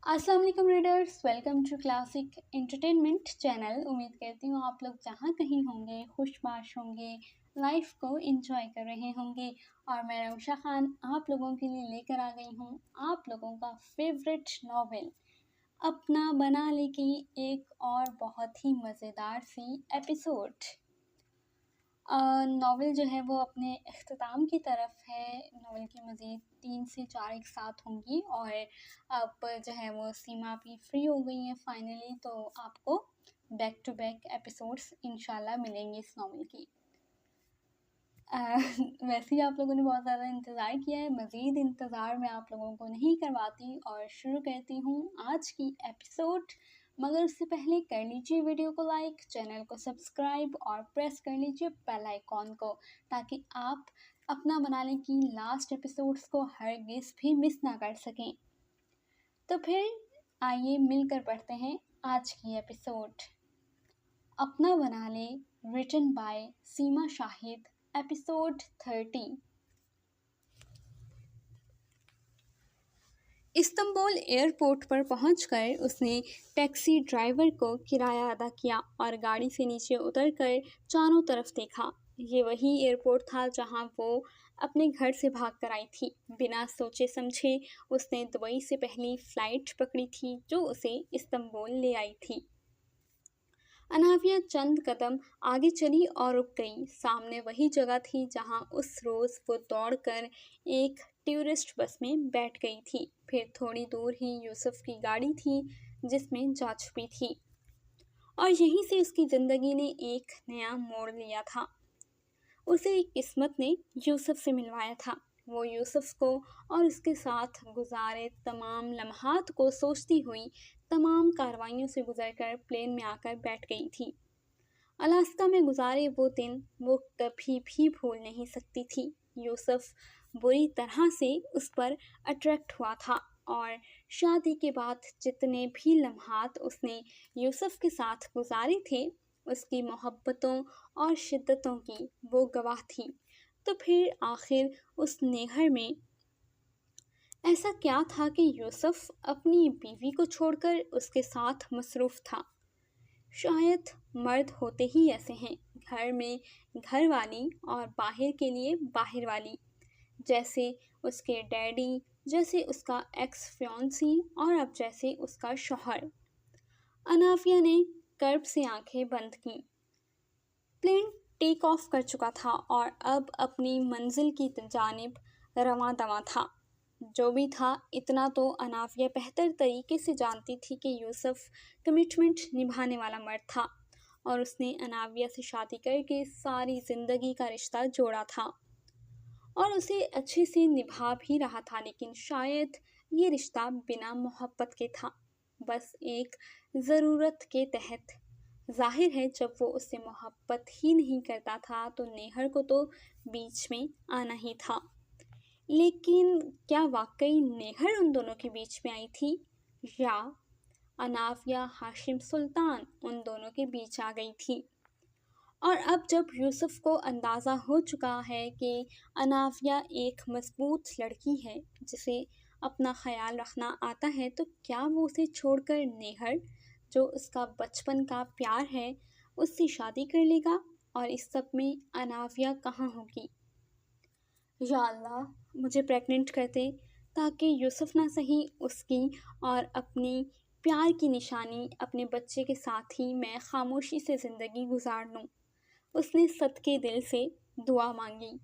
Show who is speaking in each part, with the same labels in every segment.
Speaker 1: अस्सलाम वालेकुम readers, welcome to classic entertainment channel. उम्मीद करती हूँ आप लोग जहाँ कहीं होंगे खुशबाश होंगे, लाइफ को एंजॉय कर रहे होंगे। और मैं रौशा खान आप लोगों के लिए लेकर आ गई हूँ आप लोगों का फेवरेट नॉवेल अपना बना ले की एक और बहुत ही मज़ेदार सी एपिसोड। नॉवेल जो है वो अपने अख्ताम की तरफ है। नॉवेल की मज़ीद 3 से 4 एक साथ होंगी और अब जो है वो सीमा भी फ्री हो गई हैं फाइनली, तो आपको बैक टू बैक एपिसोड्स इंशाल्लाह मिलेंगे इस नॉवेल की। वैसे ही आप लोगों ने बहुत ज़्यादा इंतज़ार किया है, मज़ीद इंतज़ार मैं आप लोगों को नहीं करवाती और शुरू करती हूँ आज की एपिसोड। मगर उससे पहले कर लीजिए वीडियो को लाइक, चैनल को सब्सक्राइब और प्रेस कर लीजिए बेल आइकॉन को, ताकि आप अपना बनाने की लास्ट एपिसोड्स को हरगिज़ भी मिस ना कर सकें। तो फिर आइए मिलकर पढ़ते हैं आज की एपिसोड अपना बना ले, written by Seema Shahid, episode 30। Istanbul airport पर पहुंचकर उसने टैक्सी ड्राइवर को किराया अदा किया और गाड़ी से नीचे उतरकर चारों तरफ देखा। ये वही एयरपोर्ट था जहां वो अपने घर से भाग कर आई थी। बिना सोचे समझे उसने दुबई से पहली फ्लाइट पकड़ी थी जो उसे इस्तंबुल ले आई थी। अनाविया चंद कदम आगे चली और रुक गई। सामने वही जगह थी जहां उस रोज वो दौड़कर एक टूरिस्ट बस में बैठ गई थी। फिर थोड़ी दूर ही यूसुफ की गाड़ी थी जिसमें जा छुपी थी और यहीं से उसकी जिंदगी ने एक नया मोड़ लिया था। उसे किस्मत ने यूसुफ से मिलवाया था। वो यूसुफ को और उसके साथ गुजारे तमाम लम्हात को सोचती हुई तमाम कार्रवाइयों से गुजरकर प्लेन में आकर बैठ गई थी। अलास्का में गुजारे वो दिन वो कभी भी भूल नहीं सकती थी। यूसुफ बुरी तरह से उस पर अट्रैक्ट हुआ था और शादी के बाद जितने भी लम्हात उसने यूसुफ के साथ गुजारे थे उसकी मोहब्बतों और शिद्दतों की वो गवाह थी। तो फिर आखिर उस नेहर में ऐसा क्या था कि यूसुफ अपनी बीवी को छोड़कर उसके साथ मसरूफ़ था। शायद मर्द होते ही ऐसे हैं, घर में घर वाली और बाहर के लिए बाहर वाली। जैसे उसके डैडी, जैसे उसका एक्स फियांसी और अब जैसे उसका शौहर। अनाफिया ने कर्ब से आंखें बंद की। प्लेन टेक ऑफ कर चुका था और अब अपनी मंजिल की जानिब रवां दवां था। जो भी था, इतना तो अनाफिया बेहतर तरीके से जानती थी कि यूसुफ कमिटमेंट निभाने वाला मर्द था और उसने अनाविया से शादी करके सारी ज़िंदगी का रिश्ता जोड़ा था और उसे अच्छे से निभा भी रहा था। लेकिन शायद ये रिश्ता बिना मोहब्बत के था, बस एक ज़रूरत के तहत। जाहिर है जब वो उससे मोहब्बत ही नहीं करता था तो नेहर को तो बीच में आना ही था। लेकिन क्या वाकई नेहर उन दोनों के बीच में आई थी या अनाफिया हाशिम सुल्तान उन दोनों के बीच आ गई थी। और अब जब यूसुफ को अंदाज़ा हो चुका है कि अनाफिया एक मजबूत लड़की है जिसे अपना ख्याल रखना आता है, तो क्या वो उसे छोड़कर नेहर, जो उसका बचपन का प्यार है, उससे शादी कर लेगा? और इस सब में अनाफिया कहाँ होगी? या अल्लाह, मुझे प्रेग्नेंट कर दे ताकि यूसुफ ना सही उसकी और अपनी प्यार की निशानी अपने बच्चे के साथ ही मैं खामोशी से ज़िंदगी गुजार लूँ। उसने सदके दिल से दुआ मांगी।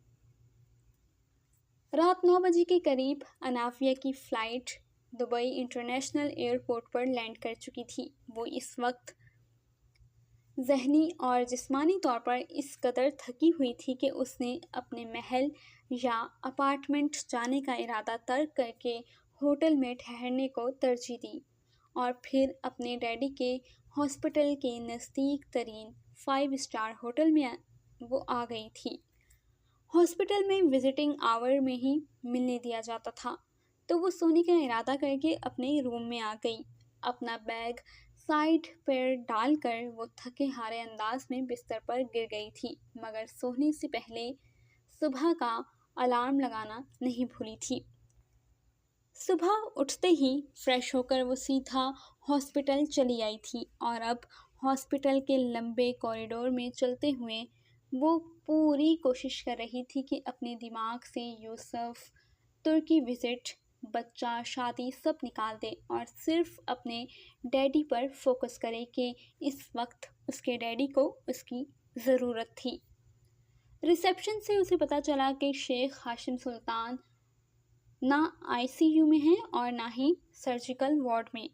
Speaker 1: रात 9 बजे के करीब अनाफिया की फ़्लाइट दुबई इंटरनेशनल एयरपोर्ट पर लैंड कर चुकी थी। वो इस वक्त ज़हनी और जिस्मानी तौर पर इस कदर थकी हुई थी कि उसने अपने महल या अपार्टमेंट जाने का इरादा तर्क करके होटल में ठहरने को तरजीह दी और फिर अपने डैडी के हॉस्पिटल के नज़दीक तरीन 5 स्टार होटल में वो आ गई थी। हॉस्पिटल में विजिटिंग आवर में ही मिलने दिया जाता था, तो वो सोने का इरादा करके अपने रूम में आ गई। अपना बैग साइड पर डालकर वो थके हारे अंदाज में बिस्तर पर गिर गई थी, मगर सोने से पहले सुबह का अलार्म लगाना नहीं भूली थी। सुबह उठते ही फ्रेश होकर वो सीधा हॉस्पिटल चली आई थी और अब हॉस्पिटल के लंबे कॉरिडोर में चलते हुए वो पूरी कोशिश कर रही थी कि अपने दिमाग से यूसुफ, तुर्की विजिट, बच्चा, शादी सब निकाल दे और सिर्फ अपने डैडी पर फोकस करे कि इस वक्त उसके डैडी को उसकी ज़रूरत थी। रिसेप्शन से उसे पता चला कि शेख हाशिम सुल्तान ना आईसीयू में हैं और ना ही सर्जिकल वार्ड में,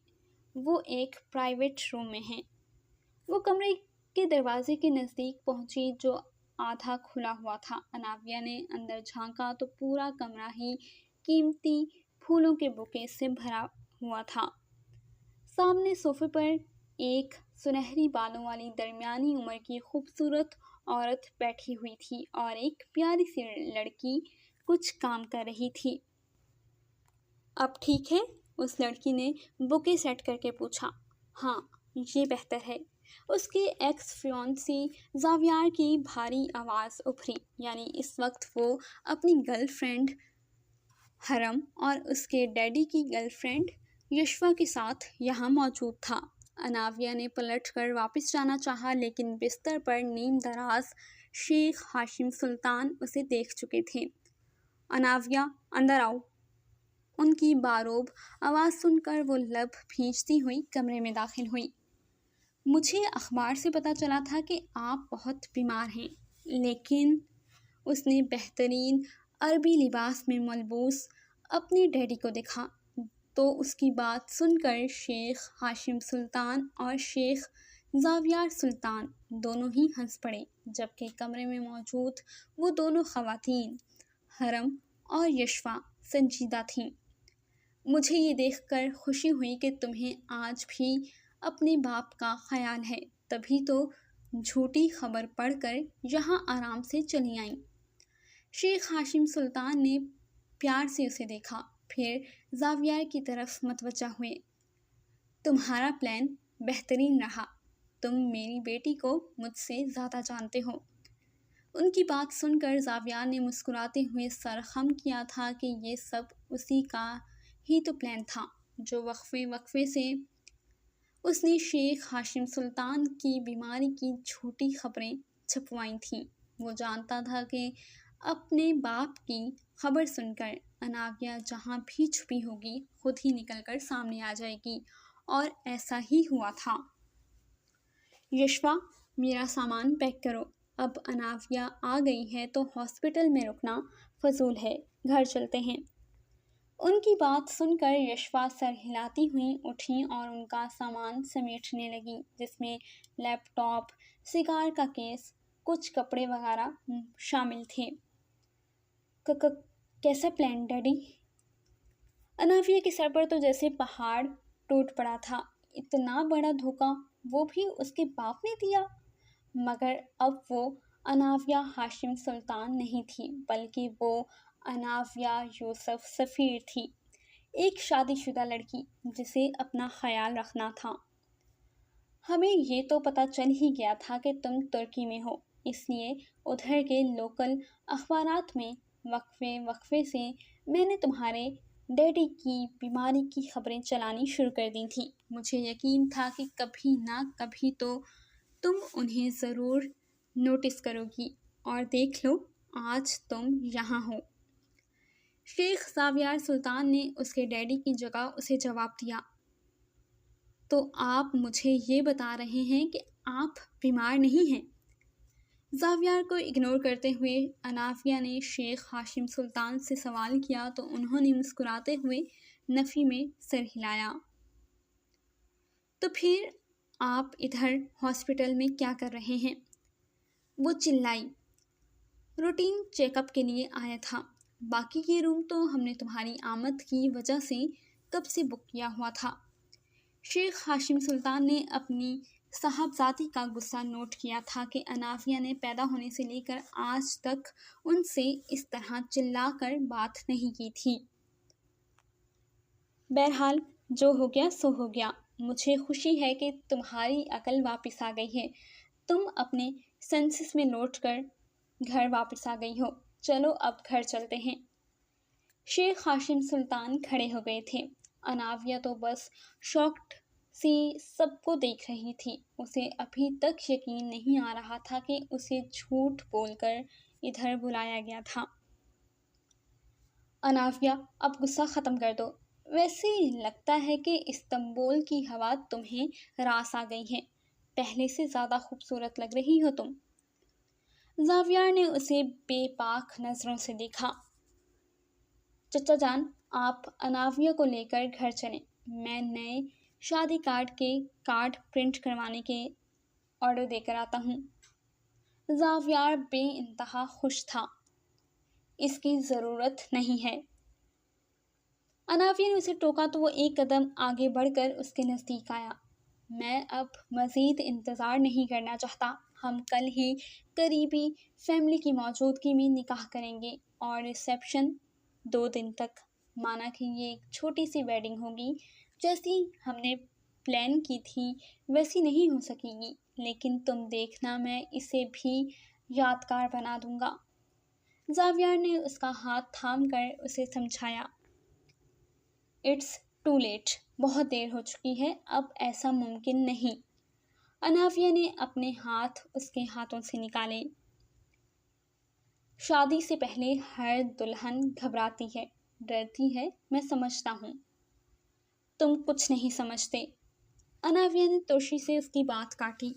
Speaker 1: वो एक प्राइवेट रूम में हैं। वो कमरे के दरवाजे के नज़दीक पहुंची जो आधा खुला हुआ था। अनाविया ने अंदर झांका तो पूरा कमरा ही कीमती फूलों के बुके से भरा हुआ था। सामने सोफे पर एक सुनहरी बालों वाली दरमियानी उम्र की खूबसूरत औरत बैठी हुई थी और एक प्यारी सी लड़की कुछ काम कर रही थी। अब ठीक है? उस लड़की ने बुके सेट करके पूछा। हाँ, ये बेहतर है। उसके एक्स फियांसी ज़ावियार की भारी आवाज़ उभरी। यानी इस वक्त वो अपनी गर्लफ्रेंड हरम और उसके डैडी की गर्लफ्रेंड यशवा के साथ यहाँ मौजूद था। अनाविया ने पलटकर वापस जाना चाहा, लेकिन बिस्तर पर नीम दराज शेख हाशिम सुल्तान उसे देख चुके थे। अनाविया, अंदर आओ। उनकी बारोब आवाज़ सुनकर वो लब भींचती हुई कमरे में दाखिल हुई। मुझे अखबार से पता चला था कि आप बहुत बीमार हैं, लेकिन उसने बेहतरीन अरबी लिबास में मलबूस अपने डैडी को देखा तो उसकी बात सुनकर शेख हाशिम सुल्तान और शेख ज़ावियार सुल्तान दोनों ही हंस पड़े, जबकि कमरे में मौजूद वो दोनों खवातीन हरम और यशवा संजीदा थीं। मुझे ये देखकर खुशी हुई कि तुम्हें आज भी अपने बाप का ख्याल है, तभी तो झूठी खबर पढ़कर यहाँ आराम से चली आईं। शेख हाशिम सुल्तान ने प्यार से उसे देखा, फिर ज़ावियार की तरफ मतवज्जा हुए। तुम्हारा प्लान बेहतरीन रहा। तुम मेरी बेटी को मुझसे ज़्यादा जानते हो। उनकी बात सुनकर ज़ावियार ने मुस्कुराते हुए सर खम किया था कि ये सब उसी का ही तो प्लान था, जो वक्फे वक्फे से उसने शेख हाशिम सुल्तान की बीमारी की झूठी खबरें छपवाई थीं। वो जानता था कि अपने बाप की खबर सुनकर अनाविया जहाँ भी छुपी होगी खुद ही निकलकर सामने आ जाएगी, और ऐसा ही हुआ था। यशवा, मेरा सामान पैक करो। अब अनाविया आ गई है तो हॉस्पिटल में रुकना फजूल है, घर चलते हैं। उनकी बात सुनकर यशवा सर हिलाती हुई उठी और उनका सामान समेटने लगी, जिसमें लैपटॉप, सिगार का केस, कुछ कपड़े वगैरह शामिल थे। कैसा प्लान डैडी? अनाविया के सर पर तो जैसे पहाड़ टूट पड़ा था। इतना बड़ा धोखा वो भी उसके बाप ने दिया। मगर अब वो अनाविया हाशिम सुल्तान नहीं थी, बल्कि वो अनाविया यूसुफ सफ़ीर थी, एक शादीशुदा लड़की जिसे अपना ख्याल रखना था। हमें ये तो पता चल ही गया था कि तुम तुर्की में हो, इसलिए उधर के लोकल अखबारात में वक्फे वक्फे से मैंने तुम्हारे डैडी की बीमारी की खबरें चलानी शुरू कर दी थी। मुझे यकीन था कि कभी ना कभी तो तुम उन्हें ज़रूर नोटिस करोगी, और देख लो, आज तुम यहाँ हो। शेख ज़ावियार सुल्तान ने उसके डैडी की जगह उसे जवाब दिया। तो आप मुझे ये बता रहे हैं कि आप बीमार नहीं हैं? ज़ावियार को इग्नोर करते हुए अनाविया ने शेख हाशिम सुल्तान से सवाल किया तो उन्होंने मुस्कुराते हुए नफ़ी में सर हिलाया। तो फिर आप इधर हॉस्पिटल में क्या कर रहे हैं? वो चिल्लाई। रूटीन चेकअप के लिए आया था। बाकी ये रूम तो हमने तुम्हारी आमद की वजह से कब से बुक किया हुआ था। शेख हाशिम सुल्तान ने अपनी साहबजादी का गुस्सा नोट किया था कि अनाविया ने पैदा होने से लेकर आज तक उनसे इस तरह चिल्लाकर बात नहीं की थी। बहरहाल, जो हो गया सो हो गया। मुझे खुशी है कि तुम्हारी अकल वापस आ गई है। तुम अपने सेंसेस में लौटकर घर वापस आ गई हो। चलो अब घर चलते हैं। शेख हाशिम सुल्तान खड़े हो गए थे। अनाविया तो बस शॉक्ड सी सबको देख रही थी। उसे अभी तक यकीन नहीं आ रहा था कि उसे झूठ बोलकर इधर बुलाया गया था। अनाविया, अब गुस्सा ख़त्म कर दो। वैसे लगता है कि इस्तांबुल की हवा तुम्हें रास आ गई है। पहले से ज़्यादा खूबसूरत लग रही हो तुम। ज़ावियार ने उसे बेबाक नज़रों से देखा। चचा जान, आप अनाविया को लेकर घर चलें। मैं नए शादी कार्ड प्रिंट करवाने के ऑर्डर देकर आता हूँ। ज़ावियार बेइंतहा खुश था। इसकी ज़रूरत नहीं है। अनाविया ने उसे टोका तो वो एक कदम आगे बढ़कर उसके नज़दीक आया। मैं अब मज़ीद इंतज़ार नहीं करना चाहता। हम कल ही करीबी फैमिली की मौजूदगी में निकाह करेंगे और रिसेप्शन 2 दिन तक। माना कि ये एक छोटी सी वेडिंग होगी, जैसी हमने प्लान की थी वैसी नहीं हो सकेगी, लेकिन तुम देखना मैं इसे भी यादगार बना दूंगा। ज़ावियार ने उसका हाथ थाम कर उसे समझाया। इट्स टू लेट, बहुत देर हो चुकी है, अब ऐसा मुमकिन नहीं। अनाविया ने अपने हाथ उसके हाथों से निकाले। शादी से पहले हर दुल्हन घबराती है, डरती है, मैं समझता हूँ। तुम कुछ नहीं समझते। अनाविया ने तुर्शी से उसकी बात काटी।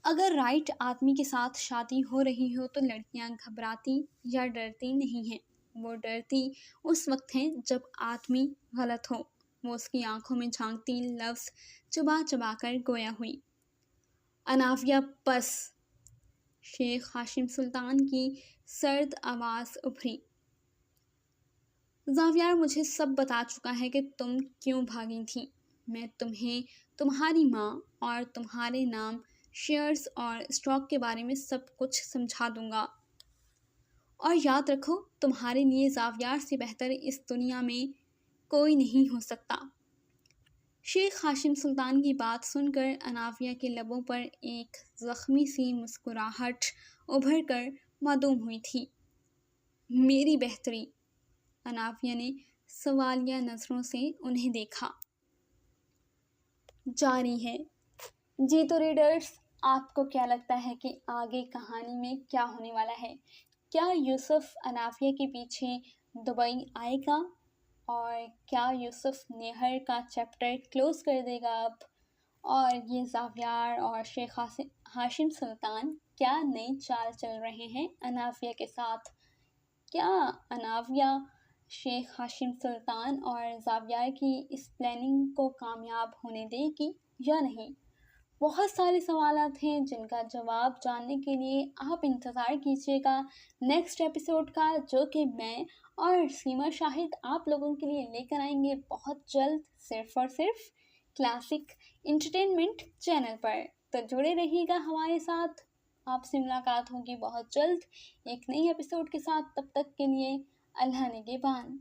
Speaker 1: अगर राइट आदमी के साथ शादी हो रही हो तो लड़कियां घबराती या डरती नहीं हैं। वो डरती उस वक्त है जब आदमी गलत हो। वो उसकी आंखों में झांकती लफ्ज़ चबा चबा कर गोया हुई। अनाविया बस। शेख हाशिम सुल्तान की सर्द आवाज़ उभरी। ज़ावियार मुझे सब बता चुका है कि तुम क्यों भागी थी। मैं तुम्हें तुम्हारी माँ और तुम्हारे नाम, शेयर्स और स्टॉक के बारे में सब कुछ समझा दूंगा। और याद रखो, तुम्हारे लिए ज़ावियार से बेहतर इस दुनिया में कोई नहीं हो सकता। शेख हाशिम सुल्तान की बात सुनकर अनाविया के लबों पर एक ज़ख्मी सी मुस्कुराहट उभर कर मादूम हुई थी। मेरी बेहतरी। अनाविया ने सवालिया नज़रों से उन्हें देखा। जारी है। जी तो रीडर्स, आपको क्या लगता है कि आगे कहानी में क्या होने वाला है? क्या यूसुफ अनाविया के पीछे दुबई आएगा और क्या यूसुफ नेहर का चैप्टर क्लोज कर देगा अब? और ये ज़ावियार और शेख हाशिम सुल्तान क्या नई चाल चल रहे हैं अनाविया के साथ? क्या अनाविया शेख हाशिम सुल्तान और ज़ावियार की इस प्लानिंग को कामयाब होने देगी या नहीं? बहुत सारे सवालात हैं जिनका जवाब जानने के लिए आप इंतज़ार कीजिएगा नेक्स्ट एपिसोड का, जो कि मैं और सीमा शाहिद आप लोगों के लिए लेकर आएंगे बहुत जल्द, सिर्फ और सिर्फ क्लासिक एंटरटेनमेंट चैनल पर। तो जुड़े रहिएगा हमारे साथ। आपसे मुलाकात होगी बहुत जल्द एक नई एपिसोड के साथ। तब तक के लिए अल्लाह निगहबान।